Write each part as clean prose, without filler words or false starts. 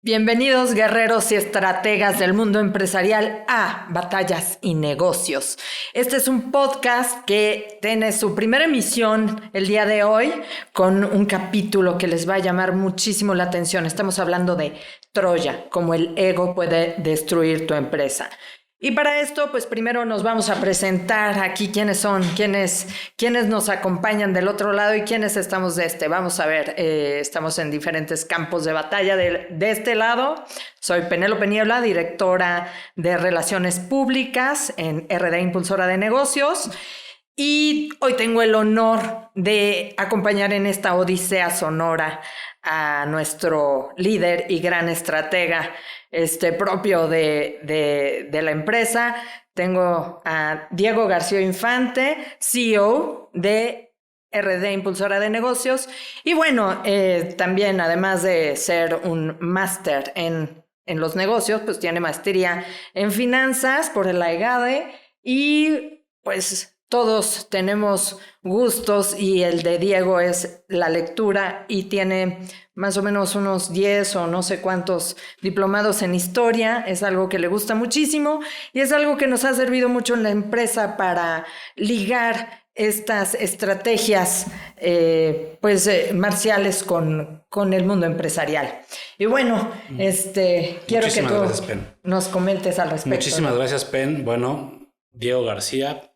Bienvenidos guerreros y estrategas del mundo empresarial a Batallas y Negocios. Este es un podcast que tiene su primera emisión el día de hoy con un capítulo que les va a llamar muchísimo la atención. Estamos hablando de Troya, cómo el ego puede destruir tu empresa. Y para esto, pues primero nos vamos a presentar aquí quiénes son, quiénes nos acompañan del otro lado y quiénes estamos de este. Vamos a ver, estamos en diferentes campos de batalla. De este lado, soy Penélope Niebla, directora de Relaciones Públicas en RD Impulsora de Negocios. Y hoy tengo el honor de acompañar en esta odisea sonora a nuestro líder y gran estratega propio de la empresa. Tengo a Diego García Infante, CEO de RD Impulsora de Negocios. Y bueno, también además de ser un máster en los negocios, pues tiene maestría en finanzas por el EGADE y pues todos tenemos gustos y el de Diego es la lectura y tiene más o menos unos 10 o no sé cuántos diplomados en historia. Es algo que le gusta muchísimo y es algo que nos ha servido mucho en la empresa para ligar estas estrategias marciales con el mundo empresarial. Y bueno, quiero que tú nos comentes al respecto. Muchísimas gracias, Pen. Bueno, Diego García.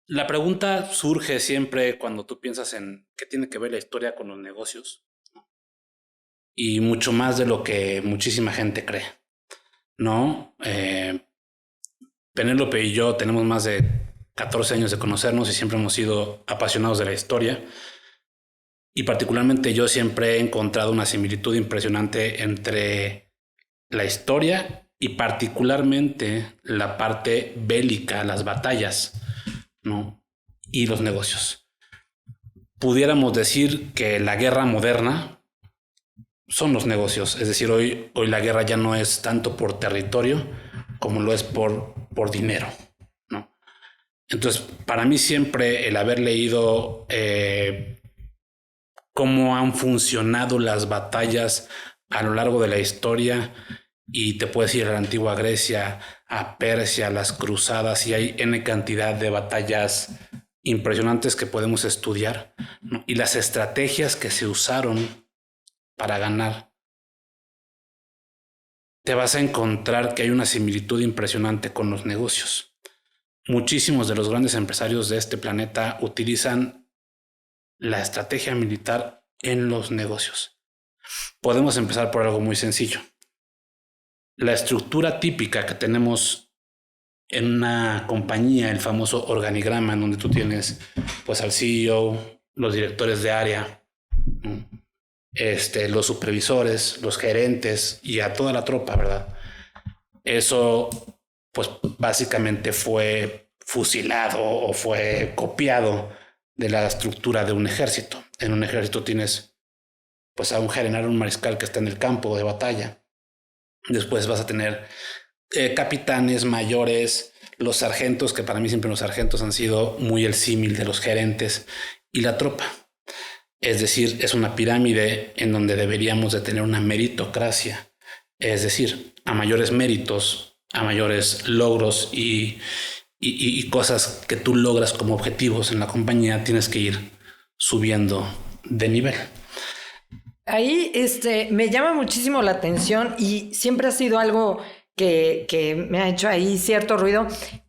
La pregunta surge siempre cuando tú piensas en qué tiene que ver la historia con los negocios, y mucho más de lo que muchísima gente cree, ¿no? Penélope y yo tenemos más de 14 años de conocernos y siempre hemos sido apasionados de la historia, y particularmente yo siempre he encontrado una similitud impresionante entre la historia y particularmente la parte bélica, las batallas, ¿no? Y los negocios. Pudiéramos decir que la guerra moderna son los negocios. Es decir, hoy la guerra ya no es tanto por territorio como lo es por dinero, ¿no? Entonces, para mí siempre el haber leído cómo han funcionado las batallas a lo largo de la historia, y te puedes ir a la antigua Grecia, a Persia, a las cruzadas, y hay N cantidad de batallas impresionantes que podemos estudiar, ¿no? Y las estrategias que se usaron para ganar, te vas a encontrar que hay una similitud impresionante con los negocios. Muchísimos de los grandes empresarios de este planeta utilizan la estrategia militar en los negocios. Podemos empezar por algo muy sencillo. La estructura típica que tenemos en una compañía, el famoso organigrama, en donde tú tienes pues al CEO, los directores de área, ¿no? Los supervisores, los gerentes y a toda la tropa, ¿verdad? Eso pues básicamente fue fusilado o fue copiado de la estructura de un ejército. En un ejército tienes pues a un general, un mariscal que está en el campo de batalla. Después vas a tener capitanes, mayores, los sargentos, que para mí siempre los sargentos han sido muy el símil de los gerentes, y la tropa. Es decir, es una pirámide en donde deberíamos de tener una meritocracia. Es decir, a mayores méritos, a mayores logros y cosas que tú logras como objetivos en la compañía, tienes que ir subiendo de nivel. Ahí me llama muchísimo la atención y siempre ha sido algo que me ha hecho ahí cierto ruido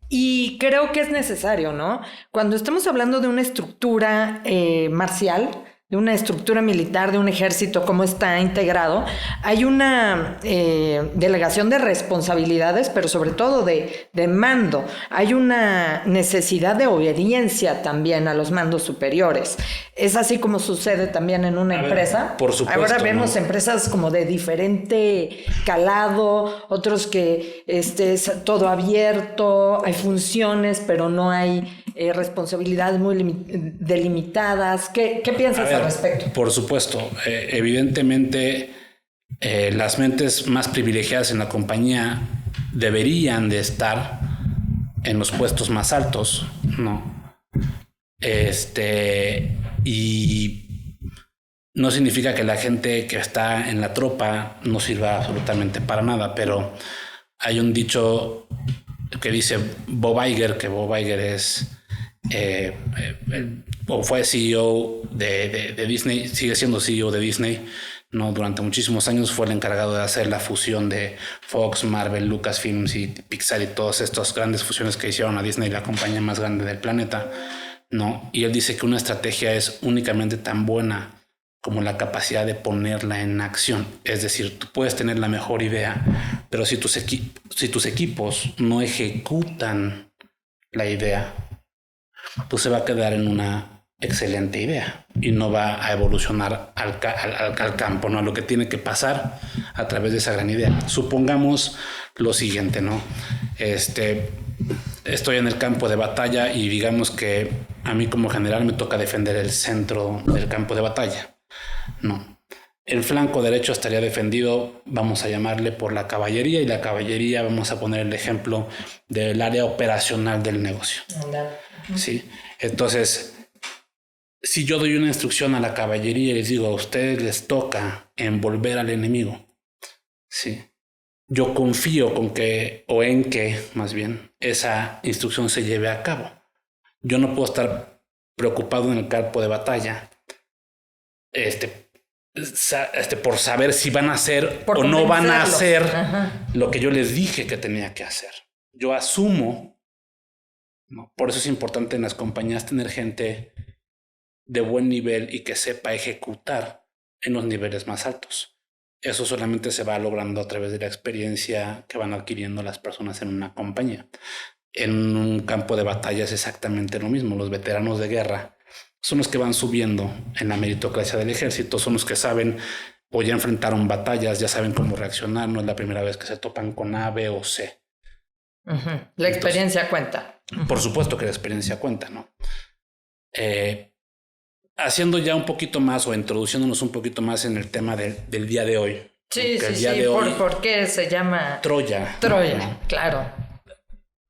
y creo que es necesario, ¿no? Cuando estamos hablando de una estructura marcial, de una estructura militar, de un ejército, cómo está integrado, hay una delegación de responsabilidades, pero sobre todo de mando. Hay una necesidad de obediencia también a los mandos superiores. Es así como sucede también en una empresa. Por supuesto. Ahora vemos, ¿no?, empresas como de diferente calado, otros que es todo abierto, hay funciones, pero no hay responsabilidades muy delimitadas. ¿Qué piensas al respecto? Por supuesto, evidentemente las mentes más privilegiadas en la compañía deberían de estar en los puestos más altos, ¿no? Y No significa que la gente que está en la tropa no sirva absolutamente para nada, pero hay un dicho que dice Bob Iger, que Bob Iger es o fue CEO de Disney, sigue siendo CEO de Disney, ¿no? Durante muchísimos años fue el encargado de hacer la fusión de Fox, Marvel, Lucasfilms y Pixar y todas estas grandes fusiones que hicieron a Disney, la compañía más grande del planeta, ¿no? Y él dice que una estrategia es únicamente tan buena como la capacidad de ponerla en acción. Es decir, tú puedes tener la mejor idea, pero si tus equipos no ejecutan la idea, pues se va a quedar en una excelente idea y no va a evolucionar al campo, ¿no? A lo que tiene que pasar a través de esa gran idea. Supongamos lo siguiente, ¿no? Estoy en el campo de batalla y digamos que a mí como general me toca defender el centro del campo de batalla. No. El flanco derecho estaría defendido, vamos a llamarle, por la caballería, y la caballería vamos a poner el ejemplo del área operacional del negocio. ¿Sí? Entonces, si yo doy una instrucción a la caballería y les digo, a ustedes les toca envolver al enemigo, ¿sí? Yo confío en que, más bien, esa instrucción se lleve a cabo. Yo no puedo estar preocupado en el campo de batalla, por saber si van a hacer o no van a hacer lo que yo les dije que tenía que hacer. Yo asumo, ¿no? Por eso es importante en las compañías tener gente de buen nivel y que sepa ejecutar en los niveles más altos. Eso solamente se va logrando a través de la experiencia que van adquiriendo las personas en una compañía. En un campo de batalla es exactamente lo mismo. Los veteranos de guerra son los que van subiendo en la meritocracia del ejército, son los que saben o ya enfrentaron batallas, ya saben cómo reaccionar, no es la primera vez que se topan con A, B o C. La experiencia cuenta. Por supuesto que la experiencia cuenta, ¿no? Haciendo ya un poquito más o introduciéndonos un poquito más en el tema del día de hoy. Sí, sí, sí. ¿Por qué se llama Troya? Troya, ¿no? Claro.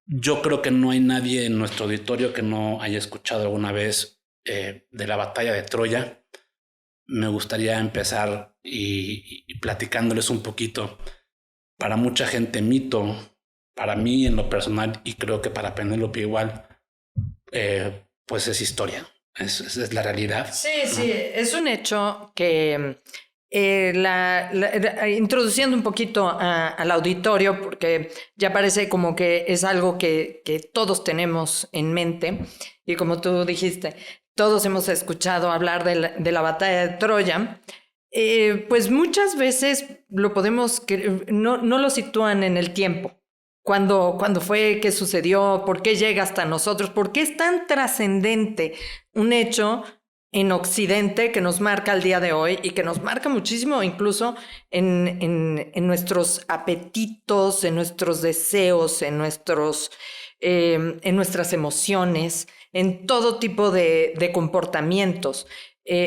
Yo creo que no hay nadie en nuestro auditorio que no haya escuchado alguna vez de la batalla de Troya. Me gustaría empezar y platicándoles un poquito. Para mucha gente mito, para mí en lo personal y creo que para Penélope igual, pues es historia. Es la realidad. Sí, ¿no? Sí, es un hecho que introduciendo un poquito al auditorio, porque ya parece como que es algo que todos tenemos en mente, y como tú dijiste, todos hemos escuchado hablar de la batalla de Troya, pues muchas veces lo podemos, no lo sitúan en el tiempo. ¿Cuándo fue? ¿Qué sucedió? ¿Por qué llega hasta nosotros? ¿Por qué es tan trascendente un hecho en Occidente que nos marca el día de hoy y que nos marca muchísimo incluso en nuestros apetitos, en nuestros deseos, en nuestras emociones, en todo tipo de comportamientos?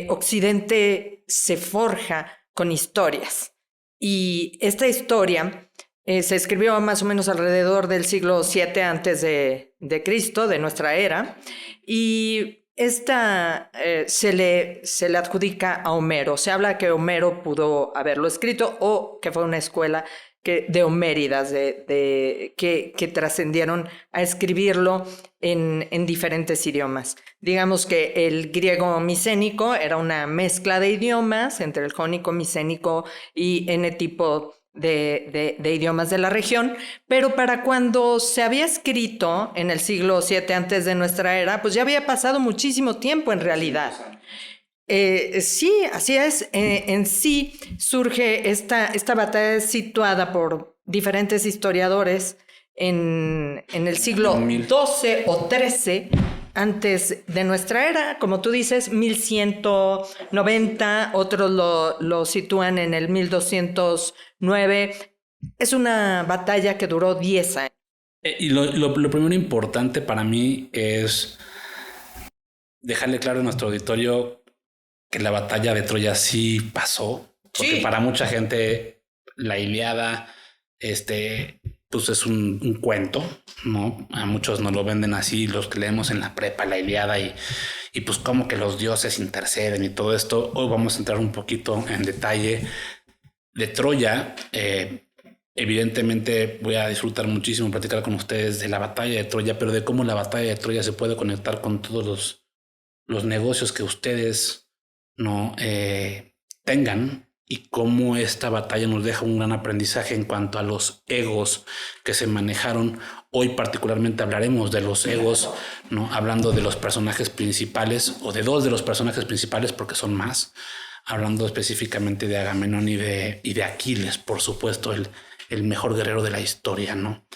Occidente se forja con historias, y esta historia se escribió más o menos alrededor del siglo VII antes de Cristo, de nuestra era, y esta se le adjudica a Homero. Se habla que Homero pudo haberlo escrito o que fue una escuela de Homéridas que trascendieron a escribirlo en diferentes idiomas. Digamos que el griego micénico era una mezcla de idiomas entre el jónico, micénico y N tipo de idiomas de la región, pero para cuando se había escrito en el siglo VII antes de nuestra era, pues ya había pasado muchísimo tiempo en realidad. Sí, así es. En sí surge esta batalla situada por diferentes historiadores en el siglo XII o XIII antes de nuestra era, como tú dices, 1190, otros lo sitúan en el 1209. Es una batalla que duró 10 años. Y lo primero importante para mí es dejarle claro a nuestro auditorio que la batalla de Troya sí pasó, porque para mucha gente la Ilíada pues es un cuento, ¿no? A muchos nos lo venden así, los que leemos en la prepa la Ilíada, y y pues cómo que los dioses interceden y todo esto. Hoy vamos a entrar un poquito en detalle de Troya. Evidentemente voy a disfrutar muchísimo platicar con ustedes de la batalla de Troya, pero de cómo la batalla de Troya se puede conectar con todos los negocios que ustedes no tengan, y cómo esta batalla nos deja un gran aprendizaje en cuanto a los egos que se manejaron. Hoy particularmente hablaremos de los egos, ¿no? Hablando de los personajes principales, o de dos de los personajes principales, porque son más. Hablando específicamente de Agamenón y de Aquiles, por supuesto, el mejor guerrero de la historia, ¿no?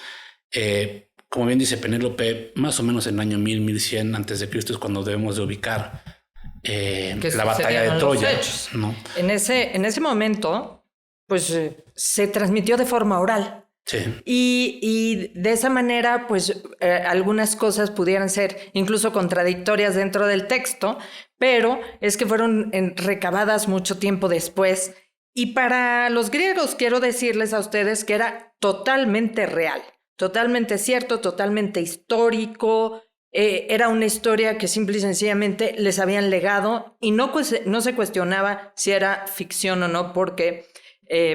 Como bien dice Penélope, más o menos en el año 1100 antes de Cristo es cuando debemos de ubicar la batalla de Troya, ¿no? En ese momento, pues se transmitió de forma oral. Sí. Y de esa manera, pues algunas cosas pudieran ser incluso contradictorias dentro del texto, pero es que fueron recabadas mucho tiempo después. Y para los griegos, quiero decirles a ustedes que era totalmente real, totalmente cierto, totalmente histórico. Era una historia que simple y sencillamente les habían legado, y no se cuestionaba si era ficción o no, porque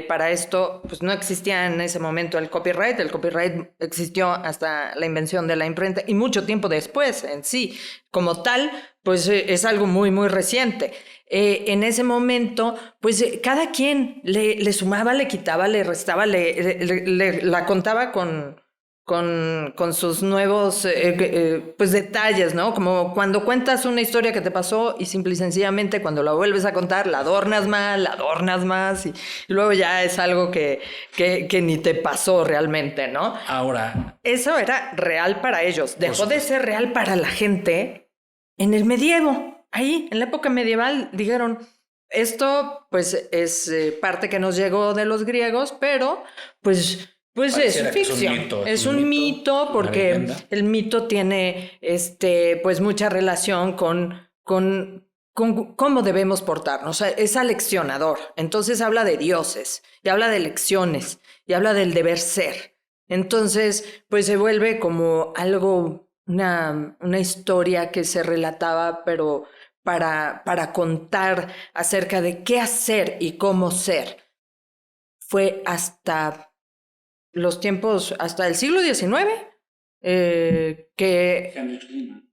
para esto pues no existía en ese momento el copyright. El copyright existió hasta la invención de la imprenta y mucho tiempo después en sí. Como tal, pues es algo muy, muy reciente. En ese momento, pues cada quien le sumaba, le quitaba, le restaba, la contaba con sus nuevos pues detalles, ¿no? Como cuando cuentas una historia que te pasó y simple y sencillamente cuando la vuelves a contar la adornas más y luego ya es algo que ni te pasó realmente, ¿no? Ahora, eso era real para ellos. Dejó de ser real para la gente en el medievo. Ahí, en la época medieval, dijeron, esto pues es parte que nos llegó de los griegos, pero pues es ficción, es un mito porque el mito tiene pues mucha relación con cómo debemos portarnos. O sea, es aleccionador. Entonces habla de dioses, y habla de lecciones, y habla del deber ser. Entonces, pues se vuelve como algo, una historia que se relataba, pero para contar acerca de qué hacer y cómo ser. Fue hasta los tiempos, hasta el siglo XIX, que Heinrich Schliemann.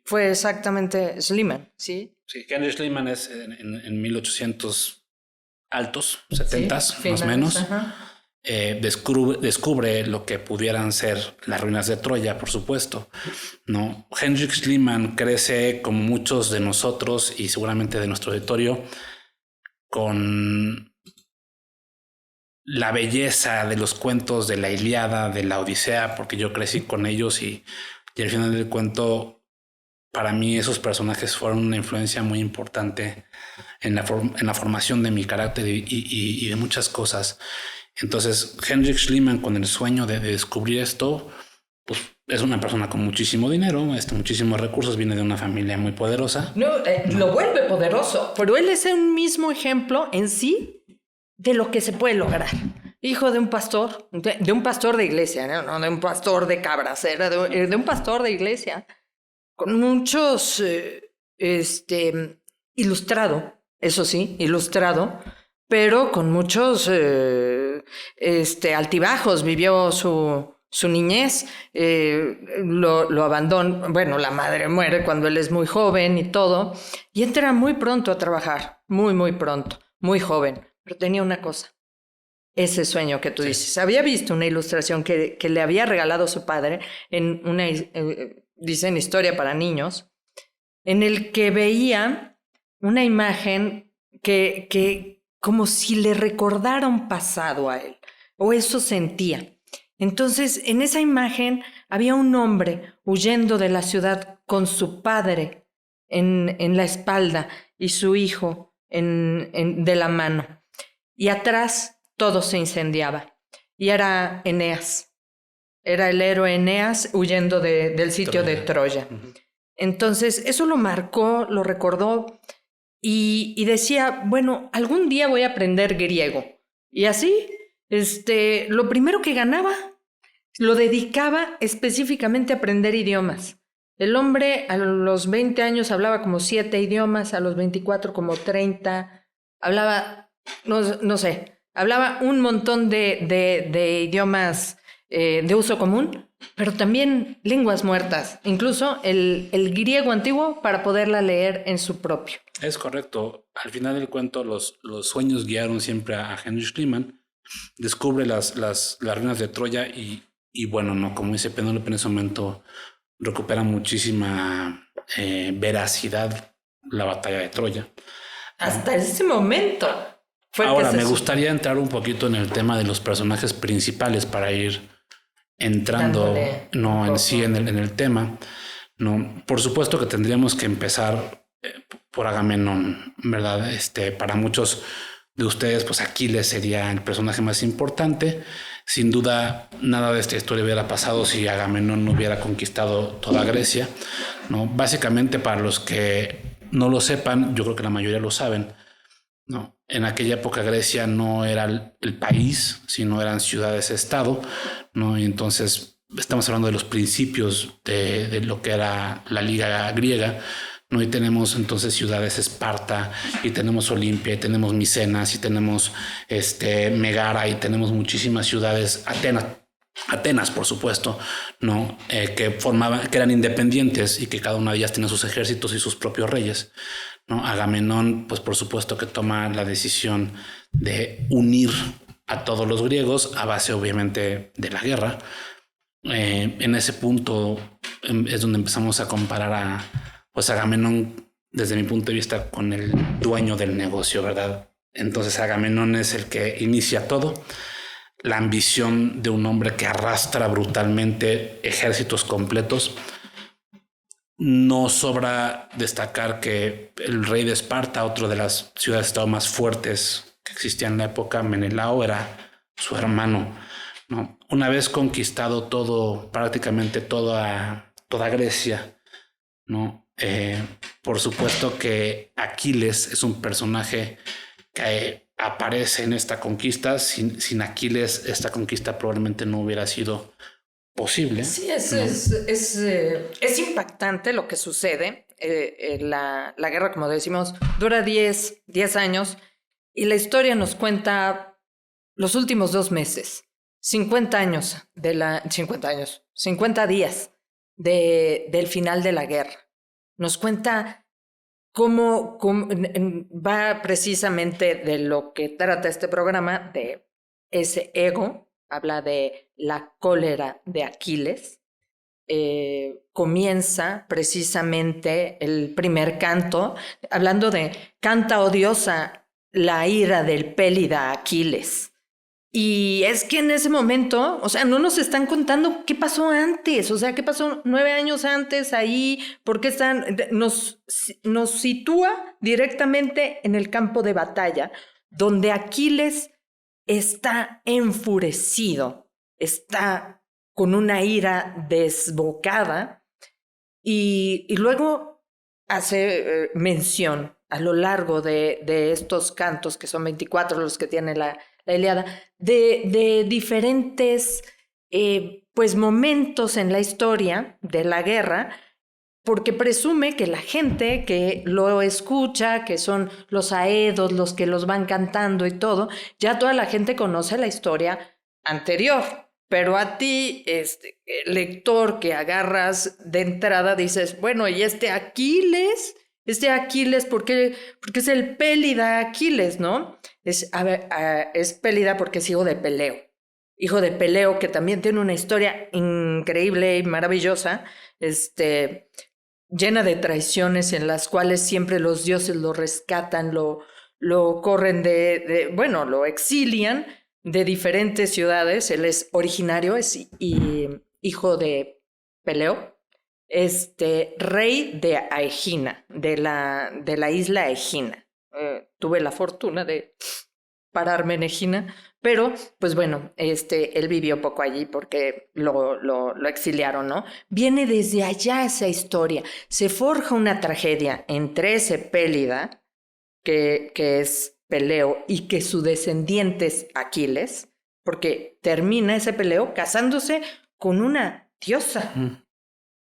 fue exactamente Schliemann, ¿sí? Sí, Heinrich Schliemann es en 1800 altos, 70 sí, más o menos. Descubre lo que pudieran ser las ruinas de Troya, por supuesto, ¿no? Heinrich Schliemann crece, como muchos de nosotros y seguramente de nuestro auditorio, con la belleza de los cuentos de la Ilíada, de la Odisea, porque yo crecí con ellos y al final del cuento, para mí esos personajes fueron una influencia muy importante en la formación de mi carácter y de muchas cosas. Entonces, Heinrich Schliemann, con el sueño de descubrir esto, pues es una persona con muchísimo dinero, muchísimos recursos, viene de una familia muy poderosa. No, lo vuelve poderoso, pero él es un mismo ejemplo en sí de lo que se puede lograr. Hijo de un pastor, de un pastor de iglesia, no de un pastor de cabras, era de un pastor de iglesia, con muchos, ilustrado, eso sí, ilustrado, pero con muchos altibajos. Vivió su niñez, lo abandonó, bueno, la madre muere cuando él es muy joven y todo, y entra muy pronto a trabajar, muy, muy pronto, muy joven, pero tenía una cosa, ese sueño que tú dices. Había visto una ilustración que le había regalado su padre en una, dicen, historia para niños, en el que veía una imagen que como si le recordara un pasado a él, o eso sentía. Entonces, en esa imagen había un hombre huyendo de la ciudad con su padre en la espalda y su hijo de la mano. Y atrás todo se incendiaba. Y era Eneas. Era el héroe Eneas huyendo del sitio de Troya. Uh-huh. Entonces, eso lo marcó, lo recordó y decía, bueno, algún día voy a aprender griego. Y así, lo primero que ganaba, lo dedicaba específicamente a aprender idiomas. El hombre a los 20 años hablaba como 7 idiomas, a los 24 como 30, hablaba, no sé, hablaba un montón de idiomas de uso común, pero también lenguas muertas, incluso el griego antiguo para poderla leer en su propio. Es correcto. Al final del cuento, los sueños guiaron siempre a Heinrich Schliemann. Descubre las ruinas de Troya y bueno, no, como dice Penélope en ese momento, recupera muchísima veracidad la batalla de Troya. Hasta ese momento. Ahora, me gustaría entrar un poquito en el tema de los personajes principales para ir entrando en sí en el tema. No, por supuesto que tendríamos que empezar por Agamenón, ¿verdad? Para muchos de ustedes, pues Aquiles sería el personaje más importante. Sin duda, nada de esta historia hubiera pasado si Agamenón no hubiera conquistado toda Grecia, ¿no? Básicamente, para los que no lo sepan, yo creo que la mayoría lo saben, ¿no? En aquella época Grecia no era el país, sino eran ciudades-estado, ¿no? Y entonces estamos hablando de los principios de lo que era la Liga griega, ¿no? Y tenemos entonces ciudades Esparta, y tenemos Olimpia, y tenemos Micenas, y tenemos Megara, y tenemos muchísimas ciudades, Atenas, por supuesto, ¿no? Que eran independientes y que cada una de ellas tenía sus ejércitos y sus propios reyes, ¿no? Agamenón, pues por supuesto que toma la decisión de unir a todos los griegos a base obviamente de la guerra. En ese punto es donde empezamos a comparar a Agamenón, desde mi punto de vista, con el dueño del negocio, ¿verdad? Entonces Agamenón es el que inicia todo. La ambición de un hombre que arrastra brutalmente ejércitos completos. No sobra destacar que el rey de Esparta, otro de las ciudades-estado más fuertes que existían en la época, Menelao, era su hermano, ¿no? Una vez conquistado prácticamente toda Grecia, ¿no? Por supuesto que Aquiles es un personaje que aparece en esta conquista. Sin Aquiles, esta conquista probablemente no hubiera sido posible. Sí, es impactante lo que sucede. La guerra, como decimos, dura 10 años y la historia nos cuenta los últimos 2 meses, 50 días del final de la guerra. Nos cuenta cómo va precisamente de lo que trata este programa, de ese ego. Habla de la cólera de Aquiles. Comienza precisamente el primer canto, hablando de canta odiosa la ira del pélida Aquiles. Y es que en ese momento, o sea, no nos están contando qué pasó antes, o sea, qué pasó 9 años antes ahí, porque nos sitúa directamente en el campo de batalla, donde Aquiles está enfurecido, está con una ira desbocada y luego hace mención a lo largo de estos cantos, que son 24 los que tiene la Ilíada, de diferentes pues momentos en la historia de la guerra, porque presume que la gente que lo escucha, que son los aedos, los que los van cantando y todo, ya toda la gente conoce la historia anterior. Pero a ti, lector que agarras de entrada, dices, bueno, ¿y Aquiles? ¿Por qué? Porque es el pélida Aquiles, ¿no? Es pélida porque es hijo de Peleo. Hijo de Peleo, que también tiene una historia increíble y maravillosa, llena de traiciones en las cuales siempre los dioses lo rescatan, lo corren bueno, lo exilian de diferentes ciudades. Él es originario, y hijo de Peleo, rey de Aegina, de la isla Egina. Tuve la fortuna de pararme en Egina, pero pues bueno, él vivió poco allí porque lo exiliaron, ¿no? Viene desde allá esa historia. Se forja una tragedia entre ese pélida, que es Peleo, y que su descendiente es Aquiles, porque termina ese Peleo casándose con una diosa.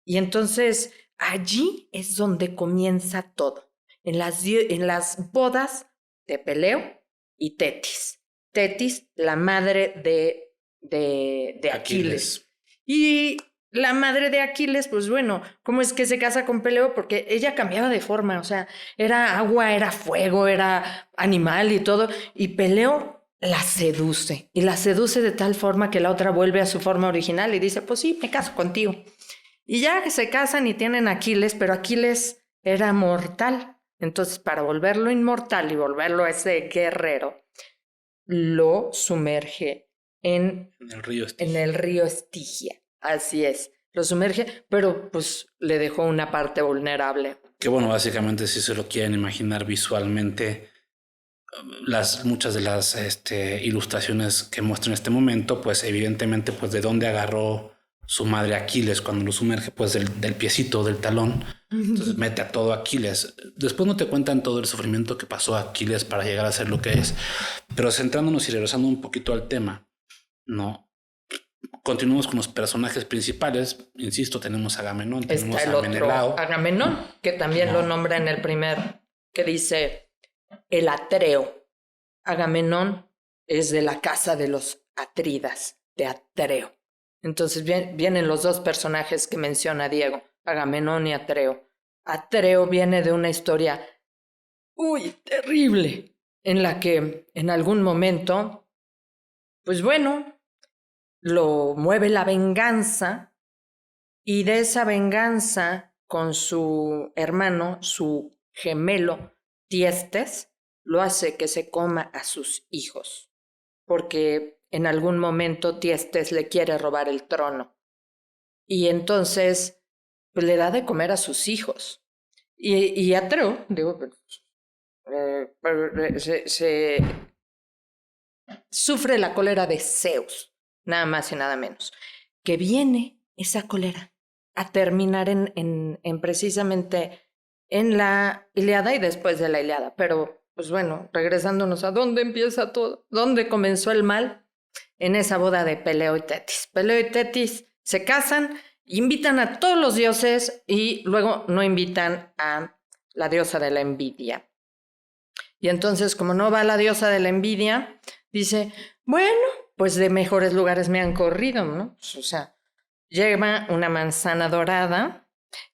Y entonces allí es donde comienza todo, en las bodas de Peleo y Tetis. Tetis, la madre de Aquiles. Y la madre de Aquiles, pues bueno, ¿cómo es que se casa con Peleo? Porque ella cambiaba de forma, o sea, era agua, era fuego, era animal y todo, y Peleo la seduce, y la seduce de tal forma que la otra vuelve a su forma original y dice, pues sí, me caso contigo. Y ya se casan y tienen a Aquiles, pero Aquiles era mortal. Entonces, para volverlo inmortal y volverlo ese guerrero, lo sumerge en el río Estigia. Así es, lo sumerge, pero pues le dejó una parte vulnerable. Que bueno, básicamente si se lo quieren imaginar visualmente, muchas de las ilustraciones que muestran en este momento, pues evidentemente pues de dónde agarró su madre Aquiles cuando lo sumerge, pues del piecito, del talón. Entonces mete a todo Aquiles. Después no te cuentan todo el sufrimiento que pasó a Aquiles para llegar a ser lo que es. Pero centrándonos y regresando un poquito al tema, ¿no? Continuamos con los personajes principales. Insisto, tenemos a Agamenón, tenemos a Menelao. Agamenón, que también lo nombra en el primer, que dice el Atreo. Agamenón es de la casa de los Atridas, de Atreo. Entonces vienen los dos personajes que menciona Diego, Agamenón y Atreo. Atreo viene de una historia terrible, en la que en algún momento, pues bueno, lo mueve la venganza, y de esa venganza con su hermano, su gemelo Tiestes, lo hace que se coma a sus hijos, porque en algún momento Tiestes le quiere robar el trono. Y entonces pues, le da de comer a sus hijos. Y Atreo, digo, se sufre la cólera de Zeus, nada más y nada menos. Que viene esa cólera a terminar en precisamente en la Ilíada y después de la Ilíada. Pero, pues bueno, regresándonos a dónde empieza todo, dónde comenzó el mal, en esa boda de Peleo y Tetis. Peleo y Tetis se casan, invitan a todos los dioses y luego no invitan a la diosa de la envidia. Y entonces, como no va la diosa de la envidia, dice, bueno, pues de mejores lugares me han corrido, ¿no? O sea, lleva una manzana dorada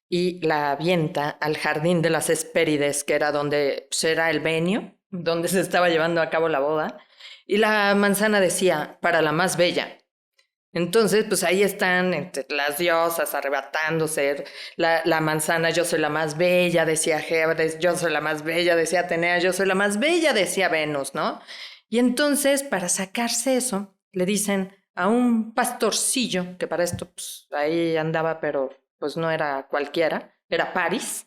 y la avienta al jardín de las Hespérides, que era donde será el venio, donde se estaba llevando a cabo la boda. Y la manzana decía, para la más bella. Entonces, pues ahí están entre las diosas arrebatándose. La manzana, yo soy la más bella, decía Gébedes, yo soy la más bella, decía Atenea, yo soy la más bella, decía Venus, ¿no? Y entonces, para sacarse eso, le dicen a un pastorcillo, que para esto, pues ahí andaba, pero pues no era cualquiera, era Paris,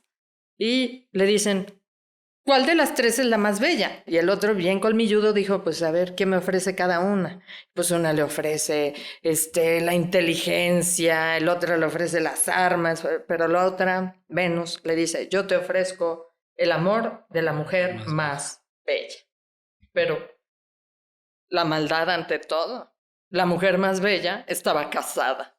y le dicen, ¿cuál de las tres es la más bella? Y el otro, bien colmilludo, dijo, pues a ver, ¿qué me ofrece cada una? Pues una le ofrece la inteligencia, el otro le ofrece las armas, pero la otra, Venus, le dice, yo te ofrezco el amor de la mujer más bella. Pero la maldad ante todo. La mujer más bella estaba casada.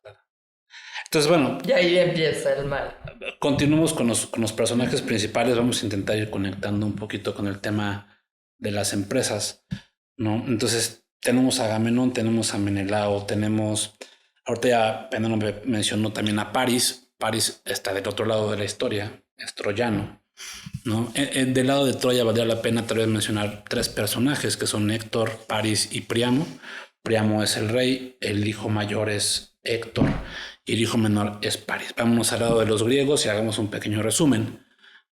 Entonces, bueno. Y ahí empieza el mal. Continuamos con los personajes principales. Vamos a intentar ir conectando un poquito con el tema de las empresas, ¿no? Entonces, tenemos a Agamenón, tenemos a Menelao, tenemos... Ahorita ya Penélope mencionó también a Paris. Paris está del otro lado de la historia, es troyano, ¿no? Del lado de Troya valdría la pena tal vez mencionar tres personajes que son Héctor, Paris y Príamo. Príamo es el rey, el hijo mayor es Héctor y el hijo menor es Paris. Vámonos al lado de los griegos y hagamos un pequeño resumen,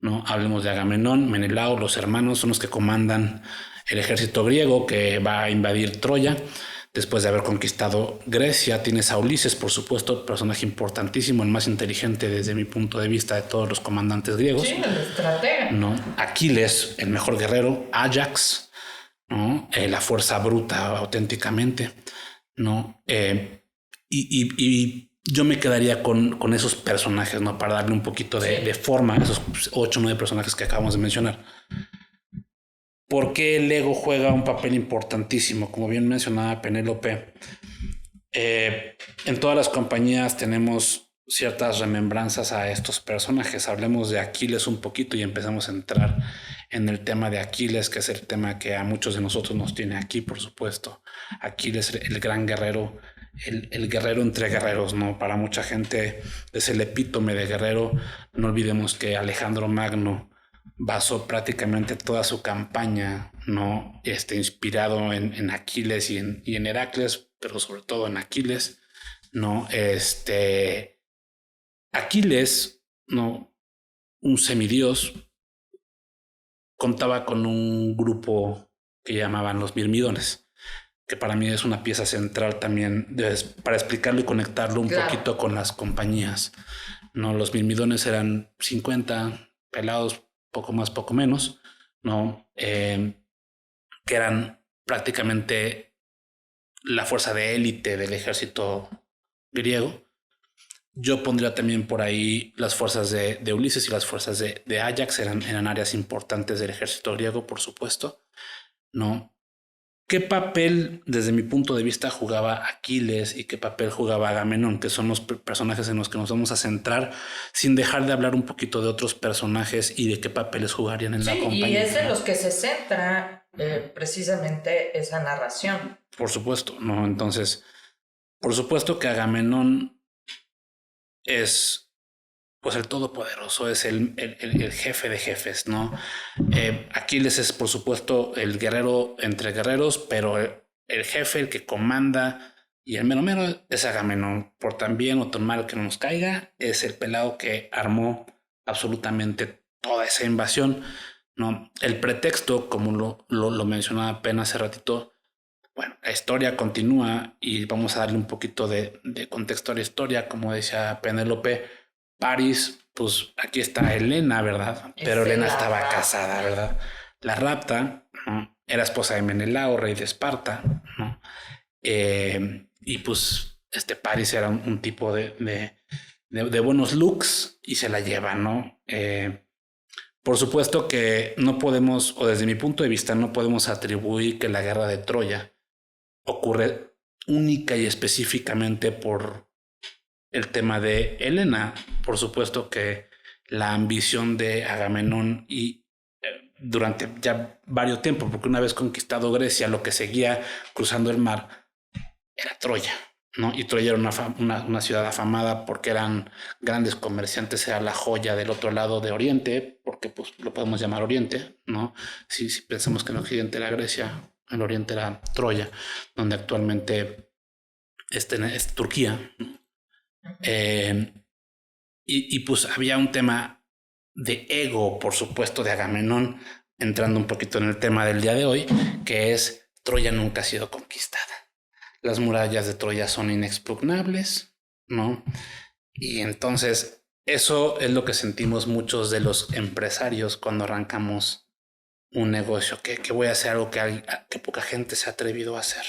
¿no? Hablemos de Agamenón, Menelao, los hermanos son los que comandan el ejército griego que va a invadir Troya. Después de haber conquistado Grecia, tienes a Ulises, por supuesto, personaje importantísimo, el más inteligente desde mi punto de vista de todos los comandantes griegos. Sí, el estratega. ¿No? Aquiles, el mejor guerrero, Ajax, ¿no? La fuerza bruta auténticamente, ¿no? Y yo me quedaría con esos personajes, ¿no? Para darle un poquito de forma a esos 8 o 9 personajes que acabamos de mencionar. ¿Por qué el ego juega un papel importantísimo? Como bien mencionaba Penélope, en todas las compañías tenemos ciertas remembranzas a estos personajes. Hablemos de Aquiles un poquito y empezamos a entrar en el tema de Aquiles, que es el tema que a muchos de nosotros nos tiene aquí, por supuesto. Aquiles, el gran guerrero, el guerrero entre guerreros, ¿no? Para mucha gente es el epítome de guerrero. No olvidemos que Alejandro Magno basó prácticamente toda su campaña, ¿no? Inspirado en Aquiles y en Heracles, pero sobre todo en Aquiles, ¿no? Aquiles, ¿no? Un semidios, contaba con un grupo que llamaban los Mirmidones, que para mí es una pieza central también para explicarlo y conectarlo un poquito con las compañías, ¿no? Los Mirmidones eran 50 pelados, poco más, poco menos, ¿no? Que eran prácticamente la fuerza de élite del ejército griego. Yo pondría también por ahí las fuerzas de Ulises y las fuerzas de Ajax, eran áreas importantes del ejército griego, por supuesto, ¿no? ¿Qué papel, desde mi punto de vista, jugaba Aquiles y qué papel jugaba Agamenón, que son los personajes en los que nos vamos a centrar, sin dejar de hablar un poquito de otros personajes y de qué papeles jugarían en la compañía? Y es de los que se centra precisamente esa narración. Por supuesto, ¿no? Entonces, por supuesto que Agamenón es, pues, el todopoderoso, es el jefe de jefes, ¿no? Aquiles es, por supuesto, el guerrero entre guerreros, pero el jefe, el que comanda y el mero mero es Agamenón. Por tan bien o tan mal que nos caiga, es el pelado que armó absolutamente toda esa invasión, ¿no? El pretexto, como lo mencionaba apenas hace ratito, bueno, la historia continúa y vamos a darle un poquito de contexto a la historia. Como decía Penélope, París, pues aquí está Helena, ¿verdad? Pero Helena estaba casada, ¿verdad? La rapta, ¿no? Era esposa de Menelao, rey de Esparta, ¿no? Y pues París era un tipo de buenos looks y se la lleva, ¿no? Por supuesto que no podemos, o desde mi punto de vista, no podemos atribuir que la guerra de Troya ocurre única y específicamente por el tema de Helena. Por supuesto que la ambición de Agamenón y durante ya varios tiempos, porque una vez conquistado Grecia, lo que seguía cruzando el mar era Troya, ¿no? Y Troya era una ciudad afamada porque eran grandes comerciantes, era la joya del otro lado de Oriente, porque pues lo podemos llamar Oriente, ¿no? Si pensamos que en Occidente era Grecia, el Oriente era Troya, donde actualmente es Turquía, ¿no? Y pues había un tema de ego, por supuesto, de Agamenón, entrando un poquito en el tema del día de hoy, que es Troya nunca ha sido conquistada. Las murallas de Troya son inexpugnables, ¿no? Y entonces eso es lo que sentimos muchos de los empresarios cuando arrancamos un negocio, que voy a hacer algo que poca gente se ha atrevido a hacer.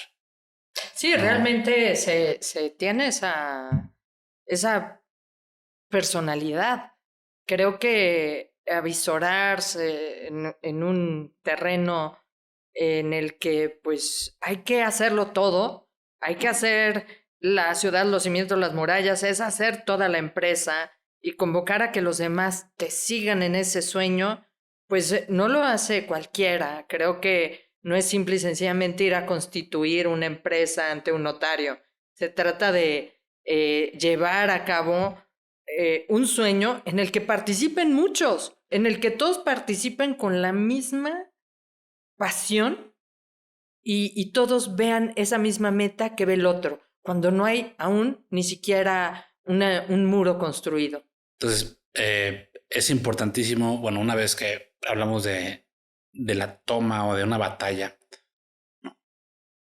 Sí, realmente se tiene esa personalidad. Creo que avisorarse en un terreno en el que pues hay que hacerlo todo, hay que hacer la ciudad, los cimientos, las murallas, es hacer toda la empresa y convocar a que los demás te sigan en ese sueño, pues no lo hace cualquiera. Creo que no es simple y sencillamente ir a constituir una empresa ante un notario. Se trata de llevar a cabo un sueño en el que participen muchos, en el que todos participen con la misma pasión y todos vean esa misma meta que ve el otro, cuando no hay aún ni siquiera un muro construido. Entonces, es importantísimo, bueno, una vez que hablamos de la toma o de una batalla, ¿no?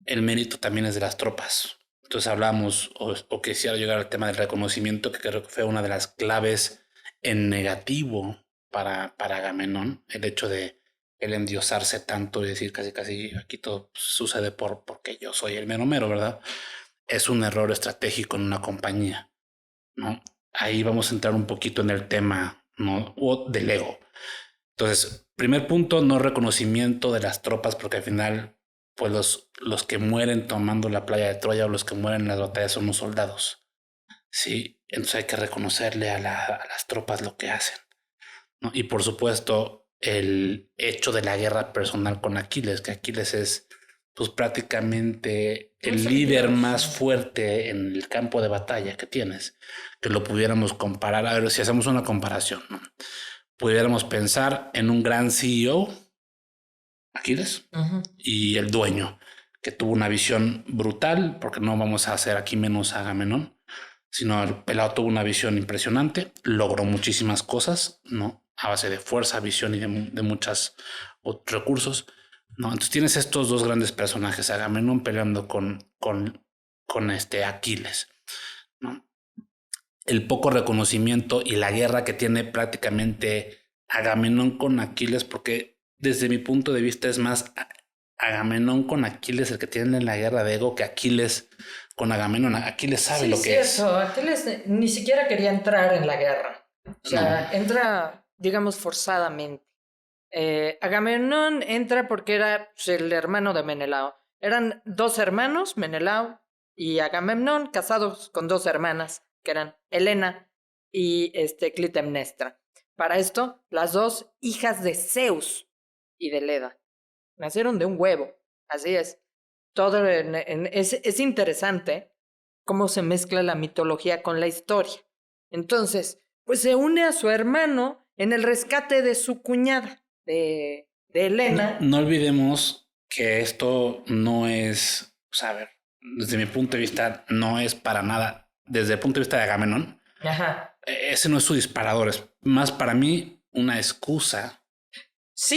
El mérito también es de las tropas. Entonces hablamos o quisiera llegar al tema del reconocimiento, que creo que fue una de las claves en negativo para Agamenón, el hecho de el endiosarse tanto y decir casi aquí todo sucede porque yo soy el mero mero, ¿verdad? Es un error estratégico en una compañía, ¿no? Ahí vamos a entrar un poquito en el tema, ¿no? O del ego. Entonces, primer punto, no reconocimiento de las tropas, porque al final, pues los que mueren tomando la playa de Troya o los que mueren en las batallas son los soldados. Sí, entonces hay que reconocerle a las tropas lo que hacen, ¿no? Y por supuesto, el hecho de la guerra personal con Aquiles, que Aquiles es pues prácticamente el líder más fuerte en el campo de batalla que tienes, que lo pudiéramos comparar. A ver, si hacemos una comparación, ¿no? Pudiéramos pensar en un gran CEO, Aquiles, y el dueño, que tuvo una visión brutal, porque no vamos a hacer aquí menos a Agamenón, sino el pelado tuvo una visión impresionante, logró muchísimas cosas, ¿no? A base de fuerza, visión y de muchos otros recursos, ¿no? Entonces tienes estos dos grandes personajes, Agamenón peleando con Aquiles, ¿no? El poco reconocimiento y la guerra que tiene prácticamente Agamenón con Aquiles, porque desde mi punto de vista es más Agamenón con Aquiles el que tiene la guerra de ego que Aquiles con Agamenón. Aquiles sabe lo que es. Aquiles ni siquiera quería entrar en la guerra. O sea, entra, digamos, forzadamente. Agamenón entra porque era el hermano de Menelao. Eran dos hermanos, Menelao y Agamemnón, casados con dos hermanas, que eran Helena y Clitemnestra. Para esto, las dos hijas de Zeus y de Leda nacieron de un huevo. Así es. Todo es interesante cómo se mezcla la mitología con la historia. Entonces, pues se une a su hermano en el rescate de su cuñada, de Helena. No olvidemos que esto no es, o sea, a ver, desde mi punto de vista, no es para nada, desde el punto de vista de Agamenón, ese no es su disparador, es más para mí una excusa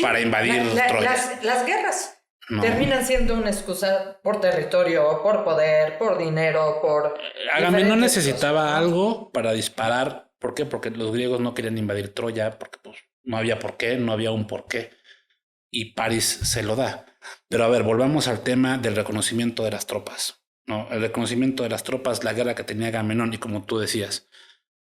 para invadir Troya. Las guerras terminan siendo una excusa por territorio, por poder, por dinero, por... Agamenón necesitaba cosas, ¿no? Algo para disparar. ¿Por qué? Porque los griegos no querían invadir Troya, porque pues no había por qué, no había un por qué. Y París se lo da. Pero a ver, volvamos al tema del reconocimiento de las tropas, ¿no? El reconocimiento de las tropas, la guerra que tenía Agamenón, y como tú decías,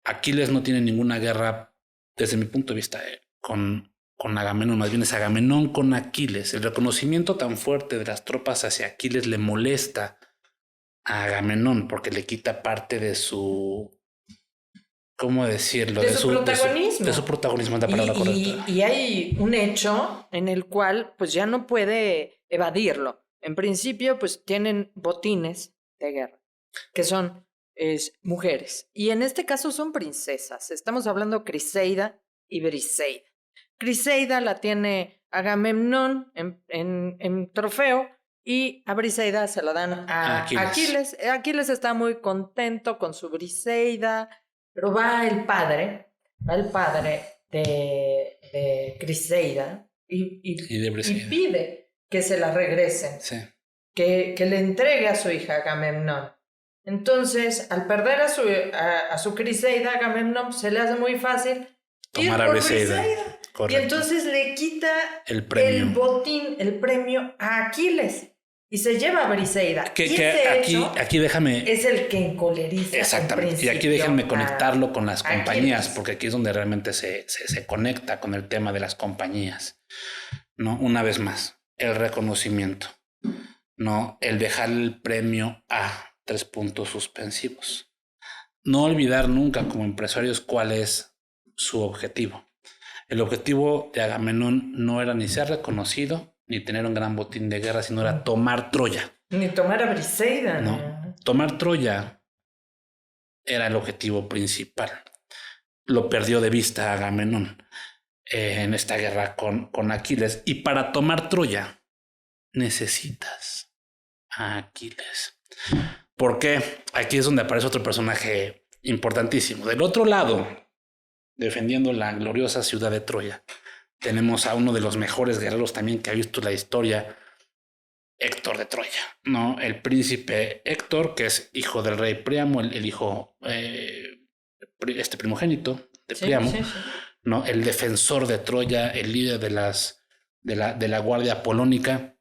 Aquiles no tiene ninguna guerra, desde mi punto de vista, con Agamenón, más bien es Agamenón con Aquiles. El reconocimiento tan fuerte de las tropas hacia Aquiles le molesta a Agamenón porque le quita parte de su... ¿Cómo decirlo? De su protagonismo. De su protagonismo es la palabra correcta. Y hay un hecho en el cual pues ya no puede evadirlo. En principio pues tienen botines de guerra, que son mujeres. Y en este caso son princesas. Estamos hablando Criseida y Briseida. Criseida la tiene Agamemnón en trofeo y a Briseida se la dan a Aquiles. Aquiles está muy contento con su Briseida, pero va el padre de Criseida y pide que se la regresen, sí. que le entregue a su hija Agamemnón. Entonces, al perder a su Criseida, Agamemnón se le hace muy fácil tomar a Briseida. Y entonces le quita el botín, el premio a Aquiles y se lleva a Briseida. Aquí déjame... Es el que encoleriza. Exactamente. Y aquí déjenme conectarlo con las compañías, porque aquí es donde realmente se conecta con el tema de las compañías. ¿No? Una vez más, el reconocimiento. No, el dejar el premio a 3 puntos suspensivos. No olvidar nunca como empresarios cuál es su objetivo. El objetivo de Agamenón no era ni ser reconocido, ni tener un gran botín de guerra, sino era tomar Troya. Ni tomar a Briseida. No, tomar Troya era el objetivo principal. Lo perdió de vista Agamenón en esta guerra con Aquiles. Y para tomar Troya necesitas a Aquiles. ¿Por qué? Aquí es donde aparece otro personaje importantísimo. Del otro lado, defendiendo la gloriosa ciudad de Troya, tenemos a uno de los mejores guerreros también que ha visto la historia, Héctor de Troya, ¿no? El príncipe Héctor, que es hijo del rey Príamo, el hijo primogénito de Príamo, sí. ¿No? El defensor de Troya, el líder de la guardia polónica,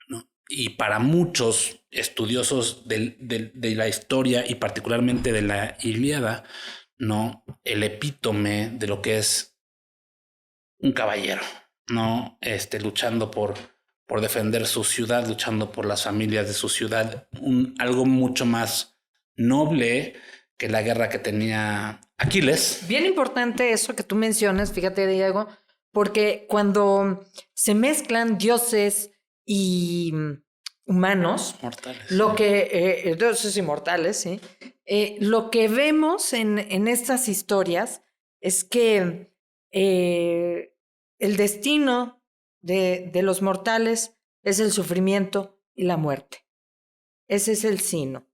¿no? Y para muchos estudiosos de la historia y particularmente de la Ilíada, ¿no? El epítome de lo que es un caballero, ¿no? Luchando por defender su ciudad, luchando por las familias de su ciudad, algo mucho más noble la guerra que tenía Aquiles. Bien importante eso que tú mencionas, fíjate, Diego, porque cuando se mezclan dioses y humanos, Mortales. lo que dioses inmortales, sí, lo que vemos en estas historias es que el destino de los mortales es el sufrimiento y la muerte. Ese es el sino.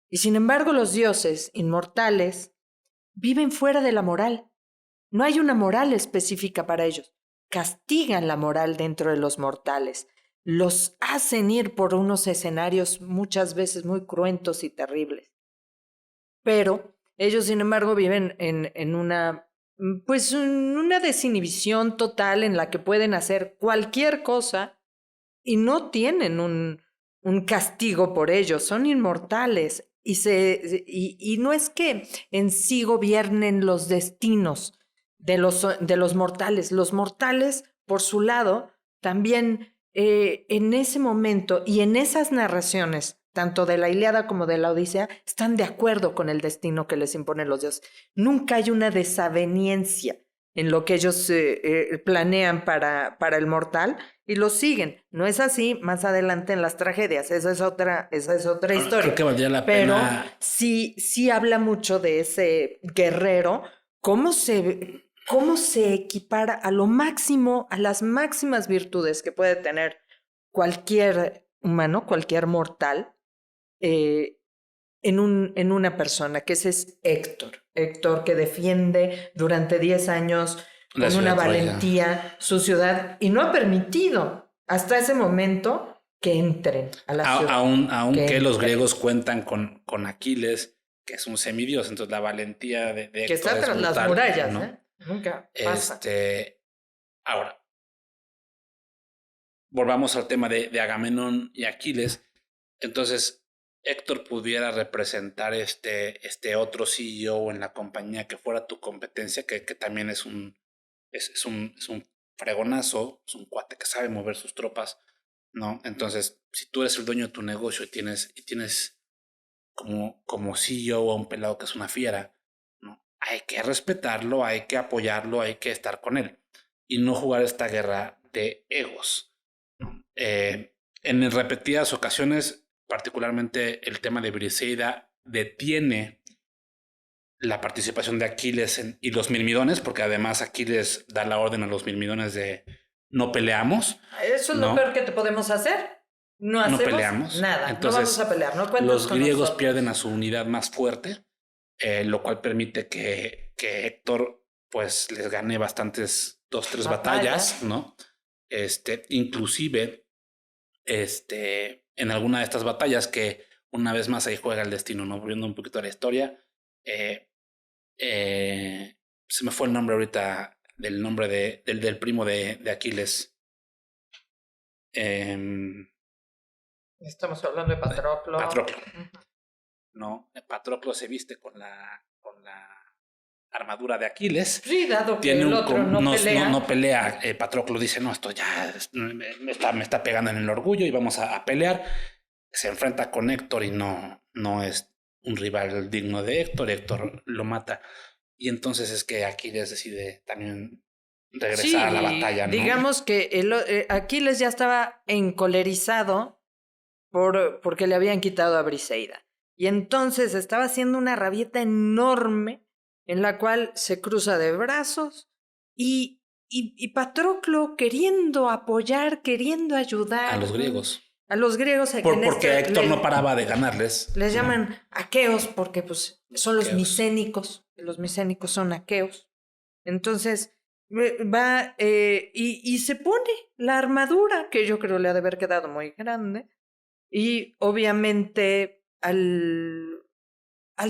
Y sin embargo, los dioses inmortales viven fuera de la moral. No hay una moral específica para ellos. Castigan la moral dentro de los mortales. Los hacen ir por unos escenarios muchas veces muy cruentos y terribles. Pero ellos, sin embargo, viven en una desinhibición total en la que pueden hacer cualquier cosa y no tienen un castigo por ello. Son inmortales. Y no es que en sí gobiernen los destinos de los mortales. Los mortales, por su lado, también en ese momento y en esas narraciones, tanto de la Ilíada como de la Odisea, están de acuerdo con el destino que les imponen los dioses. Nunca hay una desaveniencia en lo que ellos planean para el mortal y lo siguen. No es así más adelante en las tragedias, esa es otra historia. Creo que valdría la Pero pena. sí habla mucho de ese guerrero, cómo se equipara a lo máximo, a las máximas virtudes que puede tener cualquier humano, cualquier mortal, en una persona, que ese es Héctor. Héctor, que defiende durante 10 años con una valentía su ciudad y no ha permitido hasta ese momento que entren a la ciudad. Aunque los griegos cuentan con Aquiles, que es un semidios, entonces la valentía de Héctor que está tras brutal, las murallas, ¿no? Nunca pasa. Ahora, volvamos al tema de Agamenón y Aquiles. Entonces, Héctor pudiera representar este otro CEO en la compañía que fuera tu competencia, que también es un fregonazo, es un cuate que sabe mover sus tropas, ¿no? Entonces, si tú eres el dueño de tu negocio y tienes como CEO a un pelado que es una fiera, ¿no? Hay que respetarlo, hay que apoyarlo, hay que estar con él y no jugar esta guerra de egos. En repetidas ocasiones, particularmente el tema de Briseida detiene la participación de Aquiles y los mirmidones, porque además Aquiles da la orden a los mirmidones de no peleamos. Eso es lo peor que te podemos hacer. No peleamos. Nada. Entonces, no vamos a pelear. No cuentes los con griegos nosotros. pierden a su unidad más fuerte, lo cual permite que Héctor pues les gane bastantes 2-3 batallas, ¿no? Inclusive en alguna de estas batallas, que una vez más ahí juega el destino, ¿no? Volviendo un poquito a la historia, se me fue el nombre ahorita del nombre del primo de Aquiles. Estamos hablando de Patroclo. No, Patroclo se viste con la armadura de Aquiles. Sí, dado que el otro no pelea. Patroclo dice, no, esto ya me está pegando en el orgullo y vamos a pelear. Se enfrenta con Héctor y no es un rival digno de Héctor. Héctor lo mata. Y entonces es que Aquiles decide también regresar a la batalla, ¿no? Digamos que Aquiles ya estaba encolerizado porque le habían quitado a Briseida. Y entonces estaba haciendo una rabieta enorme en la cual se cruza de brazos y Patroclo queriendo apoyar, queriendo ayudar a los griegos. Porque Héctor no paraba de ganarles. Les llaman aqueos porque pues son los micénicos. Los micénicos son aqueos. Entonces va y se pone la armadura, que yo creo le ha de haber quedado muy grande. Y obviamente al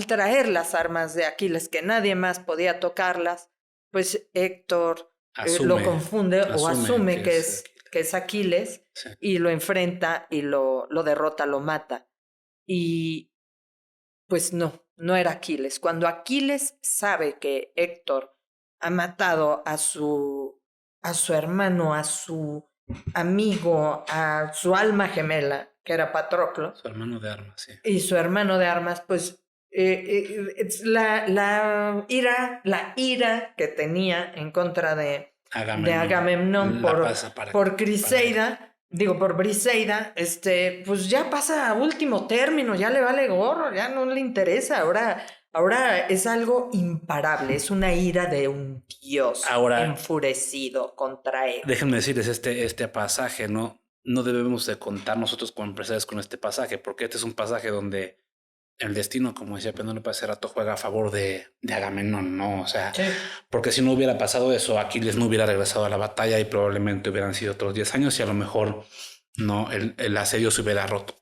traer las armas de Aquiles, que nadie más podía tocarlas, pues Héctor lo confunde o asume que es Aquiles, sí. Y lo enfrenta y lo derrota, lo mata. Y pues no era Aquiles. Cuando Aquiles sabe que Héctor ha matado a su hermano, a su amigo, a su alma gemela, que era Patroclo. Su hermano de armas, sí. Y su hermano de armas, pues la ira que tenía en contra de Agamemnón por Criseida, por Briseida, pues ya pasa a último término, ya le vale gorro, ya no le interesa. Ahora es algo imparable, es una ira de un dios enfurecido contra él. Déjenme decirles este pasaje, ¿no? No debemos de contar nosotros como empresarios con este pasaje, porque este es un pasaje donde el destino, como decía Penélope hace rato, juega a favor de Agamenón, ¿no? O sea, sí. Porque si no hubiera pasado eso, Aquiles no hubiera regresado a la batalla y probablemente hubieran sido otros 10 años y a lo mejor no el asedio se hubiera roto.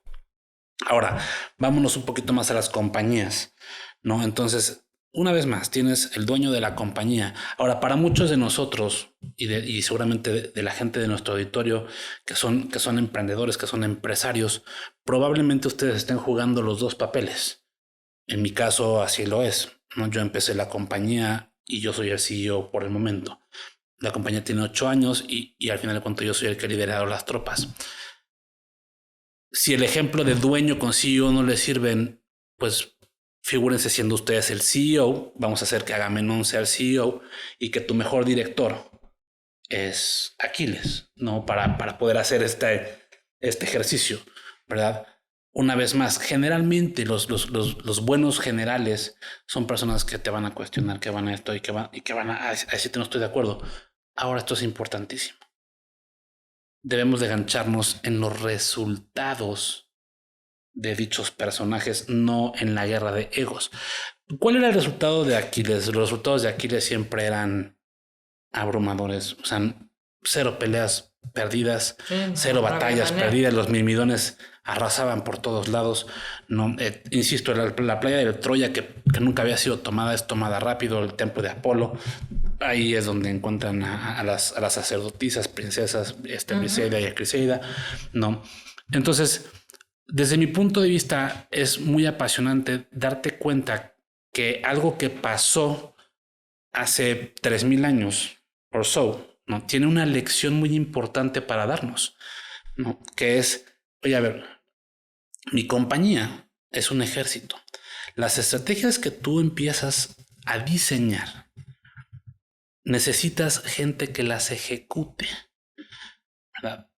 Ahora, vámonos un poquito más a las compañías, ¿no? Entonces, una vez más, tienes el dueño de la compañía. Ahora, para muchos de nosotros y seguramente de la gente de nuestro auditorio que son emprendedores, que son empresarios, probablemente ustedes estén jugando los dos papeles. En mi caso, así lo es, ¿no? Yo empecé la compañía y yo soy el CEO por el momento. La compañía tiene 8 años y al final de cuentas yo soy el que ha liderado las tropas. Si el ejemplo de dueño con CEO no les sirven, pues figúrense siendo ustedes el CEO. Vamos a hacer que Agamenón sea el CEO y que tu mejor director es Aquiles, ¿no? Para poder hacer este ejercicio, ¿verdad? Una vez más, generalmente los buenos generales son personas que te van a cuestionar, que van a esto y que van a decirte no estoy de acuerdo. Ahora esto es importantísimo. Debemos de engancharnos en los resultados de dichos personajes, no en la guerra de egos. ¿Cuál era el resultado de Aquiles? Los resultados de Aquiles siempre eran abrumadores. O sea, 0 peleas perdidas, 0 batallas perdidas. Los mirmidones arrasaban por todos lados. No, insisto, la playa de Troya que nunca había sido tomada es tomada rápido. El templo de Apolo. Ahí es donde encuentran a las sacerdotisas, princesas, Briseida y Criseida. No. Entonces, desde mi punto de vista, es muy apasionante darte cuenta que algo que pasó hace 3000 años o so, ¿no? Tiene una lección muy importante para darnos, ¿no? Que es, oye, a ver, mi compañía es un ejército. Las estrategias que tú empiezas a diseñar, necesitas gente que las ejecute, ¿verdad?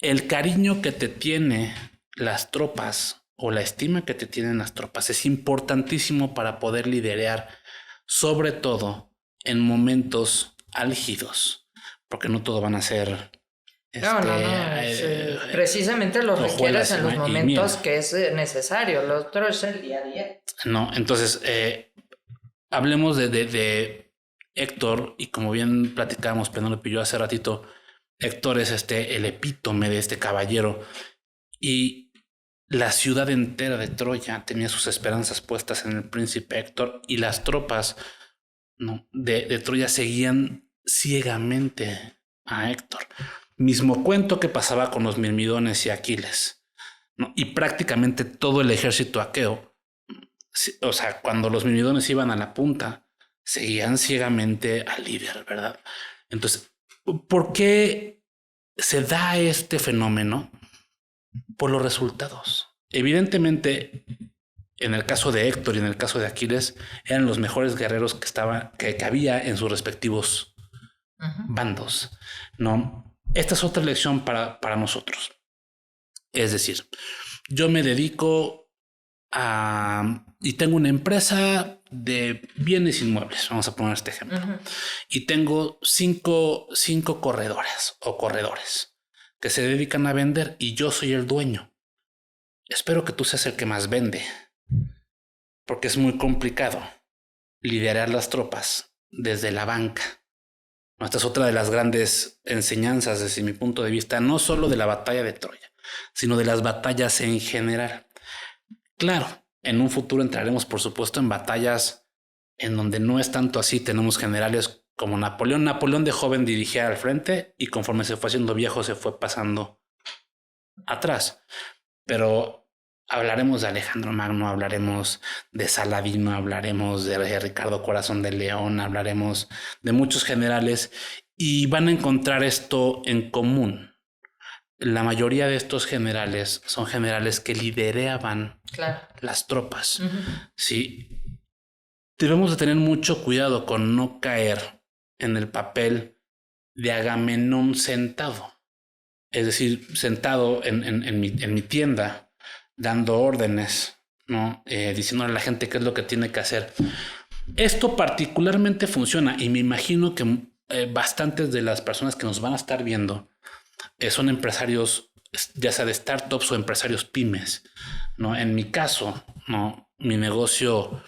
El cariño que te tiene las tropas o la estima que te tienen las tropas es importantísimo para poder liderar, sobre todo en momentos álgidos, porque no todo van a ser precisamente lo requieres en los momentos que es necesario. Lo otro es el día a día. No, entonces hablemos de Héctor, y como bien platicábamos Penélope y yo hace ratito, Héctor es el epítome de este caballero, y la ciudad entera de Troya tenía sus esperanzas puestas en el príncipe Héctor, y las tropas, ¿no?, de Troya seguían ciegamente a Héctor. Mismo cuento que pasaba con los mirmidones y Aquiles, ¿no? Y prácticamente todo el ejército aqueo, o sea, cuando los mirmidones iban a la punta, seguían ciegamente al líder, ¿verdad? Entonces, ¿por qué se da este fenómeno? Por los resultados. Evidentemente, en el caso de Héctor y en el caso de Aquiles, eran los mejores guerreros que había en sus respectivos bandos, ¿no? Esta es otra lección para nosotros. Es decir, yo me dedico y tengo una empresa de bienes inmuebles, vamos a poner este ejemplo, y tengo cinco corredoras o corredores que se dedican a vender y yo soy el dueño. Espero que tú seas el que más vende, porque es muy complicado liderar las tropas desde la banca. Esta es otra de las grandes enseñanzas desde mi punto de vista, no solo de la batalla de Troya, sino de las batallas en general. Claro, en un futuro entraremos, por supuesto, en batallas en donde no es tanto así. Tenemos generales como Napoleón. Napoleón de joven dirigía al frente y conforme se fue haciendo viejo se fue pasando atrás. Pero hablaremos de Alejandro Magno, hablaremos de Saladino, hablaremos de Ricardo Corazón de León, hablaremos de muchos generales y van a encontrar esto en común. la mayoría de estos generales son generales que lideraban las tropas. Sí, debemos de tener mucho cuidado con no caer en el papel de Agamenón sentado. Es decir, sentado en mi tienda, dando órdenes, ¿no? Diciéndole a la gente qué es lo que tiene que hacer. Esto particularmente funciona y me imagino que bastantes de las personas que nos van a estar viendo son empresarios, ya sea de startups o empresarios pymes, ¿no? En mi caso, ¿no? Mi negocio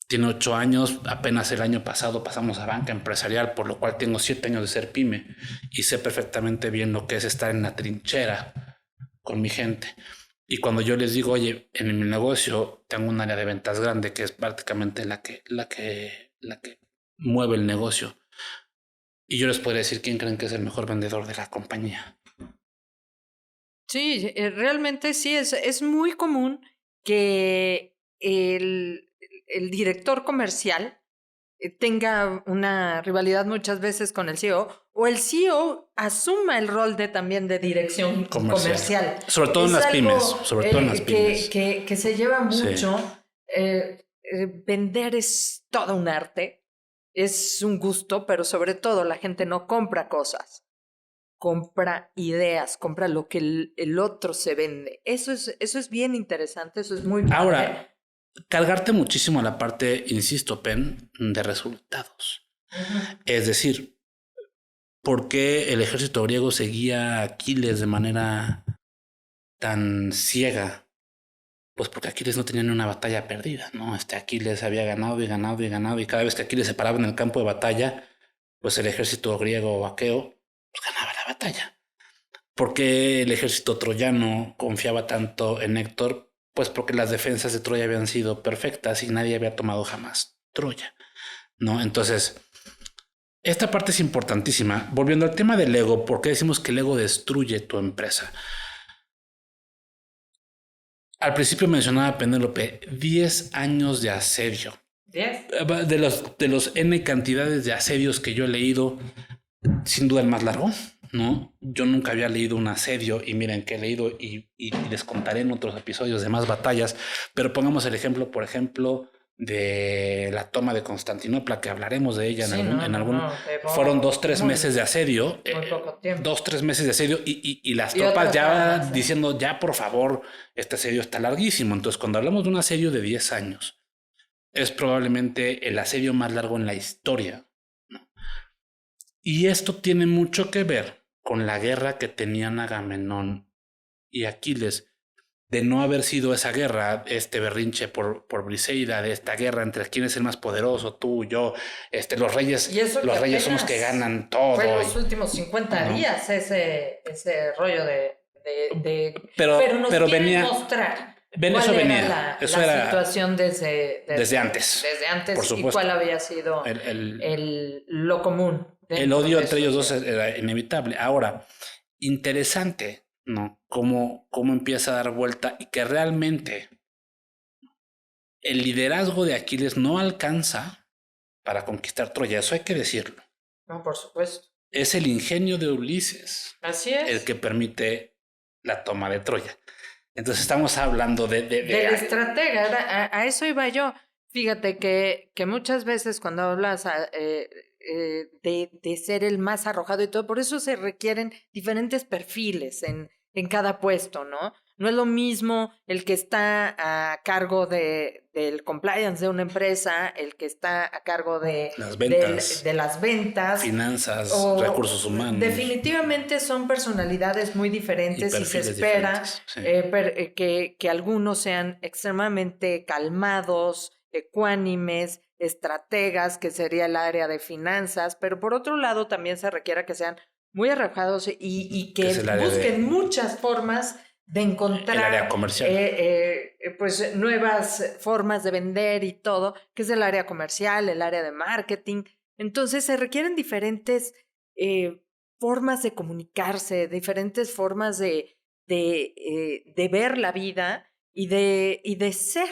tiene 8 años, apenas el año pasado pasamos a banca empresarial, por lo cual tengo 7 años de ser pyme y sé perfectamente bien lo que es estar en la trinchera con mi gente. Y cuando yo les digo, oye, en mi negocio tengo un área de ventas grande que es prácticamente la que mueve el negocio. Y yo les podría decir quién creen que es el mejor vendedor de la compañía. Sí, realmente sí, es muy común que el director comercial tenga una rivalidad muchas veces con el CEO o el CEO asuma el rol también de dirección comercial. Sobre todo en las pymes. Sobre todo en las pymes. Que se lleva mucho. Sí. Vender es todo un arte, es un gusto, pero sobre todo la gente no compra cosas. Compra ideas, compra lo que el otro se vende. Eso es bien interesante, eso es muy padre. Ahora, cargarte muchísimo a la parte, insisto, Pen, de resultados. Es decir, ¿por qué el ejército griego seguía a Aquiles de manera tan ciega? Pues porque Aquiles no tenía ni una batalla perdida, ¿no? Aquiles había ganado y ganado y ganado, y cada vez que Aquiles se paraba en el campo de batalla, pues el ejército griego o aqueo pues ganaba la batalla. ¿Por qué el ejército troyano confiaba tanto en Héctor? Pues porque las defensas de Troya habían sido perfectas y nadie había tomado jamás Troya, ¿no? Entonces, esta parte es importantísima. Volviendo al tema del ego, ¿por qué decimos que el ego destruye tu empresa? Al principio mencionaba Penélope, 10 años de asedio. ¿10? De los N cantidades de asedios que yo he leído, sin duda el más largo, ¿no? Yo nunca había leído un asedio y miren que he leído y les contaré en otros episodios de más batallas, pero pongamos el ejemplo, por ejemplo, de la toma de Constantinopla, que hablaremos de ella en algún... Fueron 2-3 meses de asedio. Muy poco tiempo. 2-3 meses de asedio y las tropas ya diciendo, ya por favor, este asedio está larguísimo. Entonces, cuando hablamos de un asedio de 10 años, es probablemente el asedio más largo en la historia, ¿no? Y esto tiene mucho que ver con la guerra que tenían Agamenón y Aquiles, de no haber sido esa guerra, este berrinche por Briseida, de esta guerra entre quién es el más poderoso, tú, yo, los reyes son los que ganan todo. Fue los últimos 50 días ese rollo pero nos quieren mostrar eso venía. Eso era la situación desde antes. Desde antes, por supuesto. Y cuál había sido lo común. El odio entre ellos dos era inevitable. Ahora, interesante, ¿no? Cómo empieza a dar vuelta y que realmente el liderazgo de Aquiles no alcanza para conquistar Troya. Eso hay que decirlo. No, por supuesto. Es el ingenio de Ulises. Así es. El que permite la toma de Troya. Entonces estamos hablando del estratega. A eso iba yo. Fíjate que muchas veces cuando hablas de ser el más arrojado y todo, por eso se requieren diferentes perfiles en cada puesto, ¿no? No es lo mismo el que está a cargo del compliance de una empresa, el que está a cargo de las ventas, finanzas, recursos humanos. Definitivamente son personalidades muy diferentes y se espera que algunos sean extremadamente calmados, ecuánimes, estrategas, que sería el área de finanzas, pero por otro lado también se requiere que sean muy arrojados y que busquen muchas formas de encontrar el área comercial. Pues nuevas formas de vender y todo, que es el área comercial, el área de marketing. Entonces se requieren diferentes formas de comunicarse, diferentes formas de ver la vida y de ser,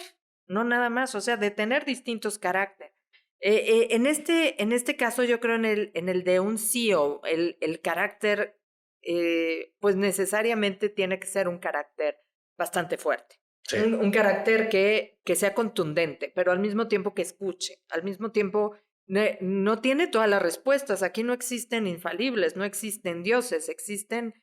no nada más, o sea, de tener distintos caracteres. En este caso yo creo en el de un CEO, el carácter pues necesariamente tiene que ser un carácter bastante fuerte. Sí. Un carácter que sea contundente, pero al mismo tiempo que escuche, al mismo tiempo no tiene todas las respuestas. Aquí no existen infalibles, no existen dioses, existen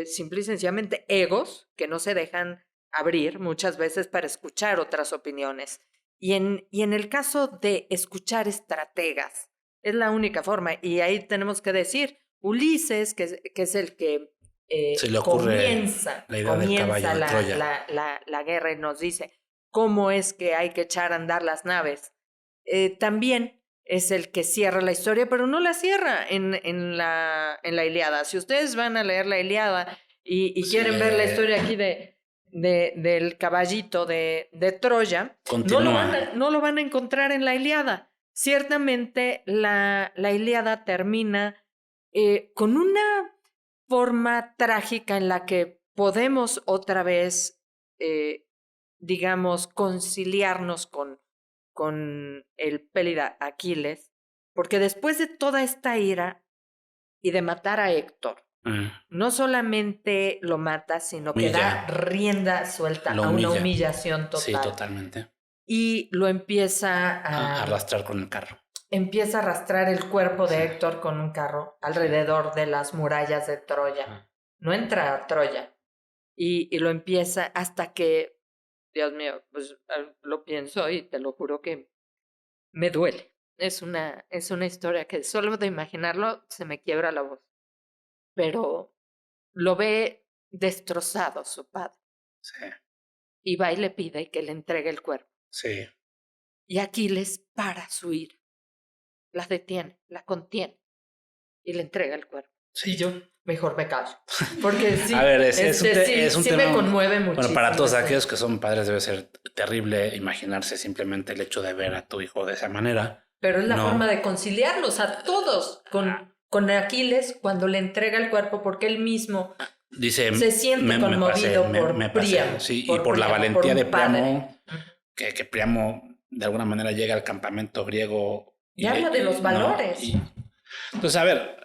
simple y sencillamente egos que no se dejan abrir muchas veces para escuchar otras opiniones. Y en el caso de escuchar estrategas, es la única forma. Y ahí tenemos que decir, Ulises, que es el que se le ocurre comienza la idea del caballo de Troya. la guerra y nos dice cómo es que hay que echar a andar las naves. También es el que cierra la historia, pero no la cierra en la Ilíada. Si ustedes van a leer la Ilíada y sí, quieren ver la historia aquí del caballito de Troya, no lo van a encontrar en la Ilíada. Ciertamente la Ilíada termina con una forma trágica en la que podemos otra vez, digamos, conciliarnos con el pélida Aquiles, porque después de toda esta ira y de matar a Héctor, no solamente lo mata, sino que da rienda suelta a una humillación total. Sí, totalmente. Y lo empieza a arrastrar con el carro. Empieza a arrastrar el cuerpo de Héctor con un carro alrededor de las murallas de Troya. No entra a Troya. Y lo empieza hasta que, Dios mío, pues lo pienso y te lo juro que me duele. Es una historia que solo de imaginarlo se me quiebra la voz. Pero lo ve destrozado su padre. Sí. Y va y le pide que le entregue el cuerpo. Sí. Y Aquiles para su ira. La detiene, la contiene y le entrega el cuerpo. Sí, yo mejor me callo. Porque sí, a ver, es un tema, me conmueve muchísimo. Bueno, para todos aquellos que son padres debe ser terrible imaginarse simplemente el hecho de ver a tu hijo de esa manera. Pero es la forma de conciliarlos a todos con Aquiles cuando le entrega el cuerpo, porque él mismo dice, se siente conmovido por Príamo. Sí, y por la valentía de Príamo, que Príamo de alguna manera llega al campamento griego. Y habla de los valores. Entonces, a ver,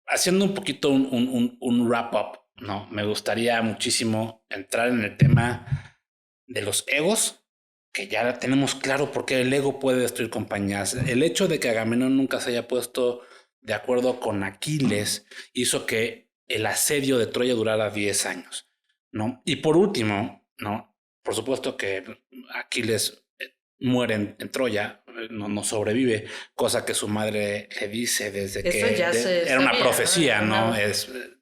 haciendo un poquito un wrap-up, ¿no? Me gustaría muchísimo entrar en el tema de los egos, que ya tenemos claro por qué el ego puede destruir compañías. El hecho de que Agamenón nunca se haya puesto de acuerdo con Aquiles hizo que el asedio de Troya durara 10 años, ¿no? Y por último, ¿no? Por supuesto que Aquiles muere en Troya, no sobrevive, cosa que su madre le dice desde que era una profecía, ¿no?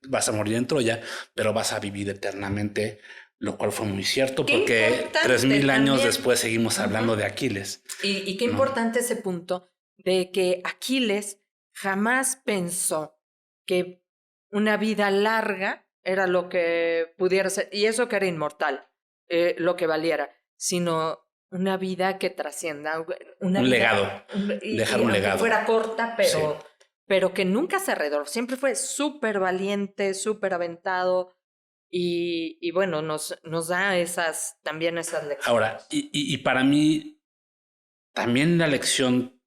Vas a morir en Troya, pero vas a vivir eternamente, lo cual fue muy cierto porque 3000 años después seguimos hablando de Aquiles. Y qué importante ese punto de que Aquiles jamás pensó que una vida larga era lo que pudiera ser, y eso que era inmortal, lo que valiera, sino una vida que trascienda. Un legado. Dejar un legado. Que fuera corta, pero que nunca se arredró. Siempre fue súper valiente, súper aventado. Y bueno, nos da también esas lecciones. Ahora, y para mí, también la lección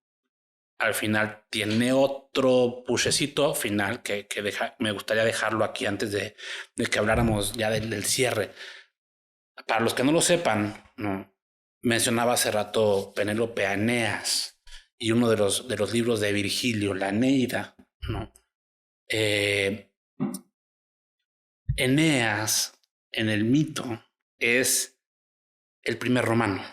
al final tiene otro pushecito final que me gustaría dejarlo aquí antes de que habláramos ya del cierre. Para los que no lo sepan, ¿no? Mencionaba hace rato Penélope a Eneas y uno de los libros de Virgilio, la Eneida, ¿no? Eneas en el mito es el primer romano,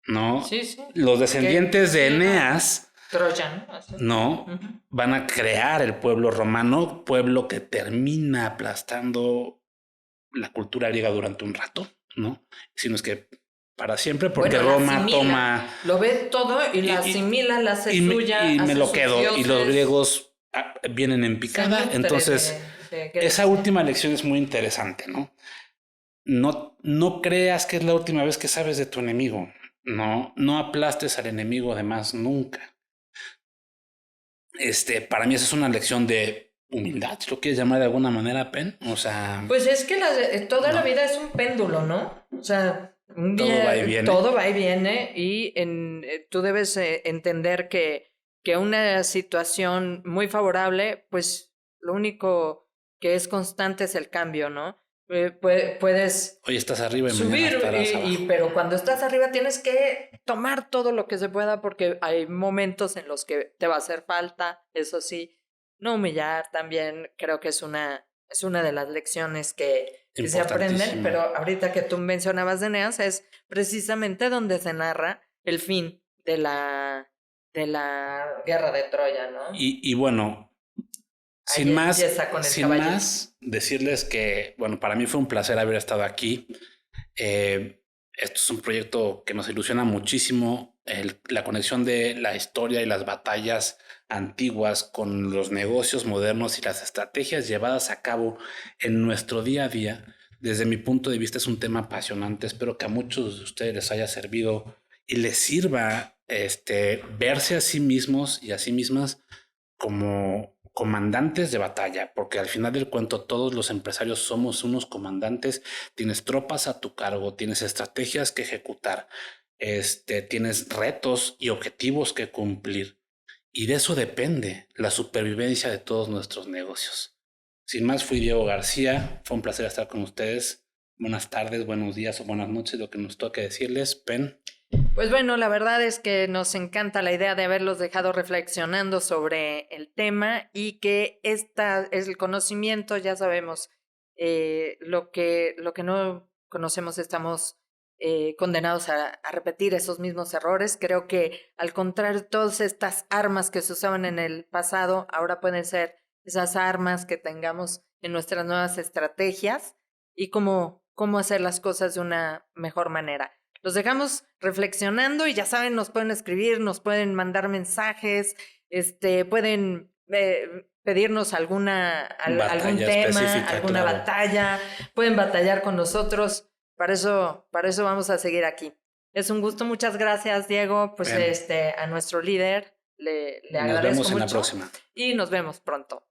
¿no? Sí. Los descendientes de Eneas, Troyan, ¿no? Van a crear el pueblo romano, pueblo que termina aplastando la cultura griega durante un rato, ¿no? Sino es que para siempre, porque Roma toma... Lo ve todo y la asimila, la hace suya. Y me lo quedo. Dioses. Y los griegos vienen en picada. Entonces, esa última lección es muy interesante, ¿no? No creas que es la última vez que sabes de tu enemigo. No aplastes al enemigo además nunca. Para mí esa es una lección de humildad, si lo quieres llamar de alguna manera, Pen. O sea... Pues es que toda la vida es un péndulo, ¿no? O sea... Todo va y viene. Todo va y viene y tú debes entender que una situación muy favorable, pues lo único que es constante es el cambio, ¿no? Puedes Hoy estás arriba y subir, mañana estarás abajo. pero cuando estás arriba tienes que tomar todo lo que se pueda porque hay momentos en los que te va a hacer falta, eso sí, no humillar también creo que es una de las lecciones que se aprenden, pero ahorita que tú mencionabas de Eneas es precisamente donde se narra el fin de la guerra de Troya, ¿no? Y bueno, sin más, decirles que, bueno, para mí fue un placer haber estado aquí. Esto es un proyecto que nos ilusiona muchísimo, la conexión de la historia y las batallas antiguas con los negocios modernos y las estrategias llevadas a cabo en nuestro día a día. Desde mi punto de vista es un tema apasionante. Espero que a muchos de ustedes les haya servido y les sirva verse a sí mismos y a sí mismas como comandantes de batalla, porque al final del cuento todos los empresarios somos unos comandantes. Tienes tropas a tu cargo, tienes estrategias que ejecutar, tienes retos y objetivos que cumplir, y de eso depende la supervivencia de todos nuestros negocios. Sin más, fui Diego García, fue un placer estar con ustedes. Buenas tardes, buenos días o buenas noches, lo que nos toque decirles. Pen. Pues bueno, la verdad es que nos encanta la idea de haberlos dejado reflexionando sobre el tema y que esta es el conocimiento, ya sabemos, lo que no conocemos estamos condenados a repetir esos mismos errores. Creo que al contrario, todas estas armas que se usaban en el pasado ahora pueden ser esas armas que tengamos en nuestras nuevas estrategias y cómo hacer las cosas de una mejor manera. Los dejamos reflexionando y ya saben, nos pueden escribir, nos pueden mandar mensajes, pueden pedirnos algún tema, alguna batalla, pueden batallar con nosotros. Para eso vamos a seguir aquí. Es un gusto, muchas gracias, Diego. Pues a nuestro líder le agradezco mucho. Nos vemos en la próxima. Y nos vemos pronto.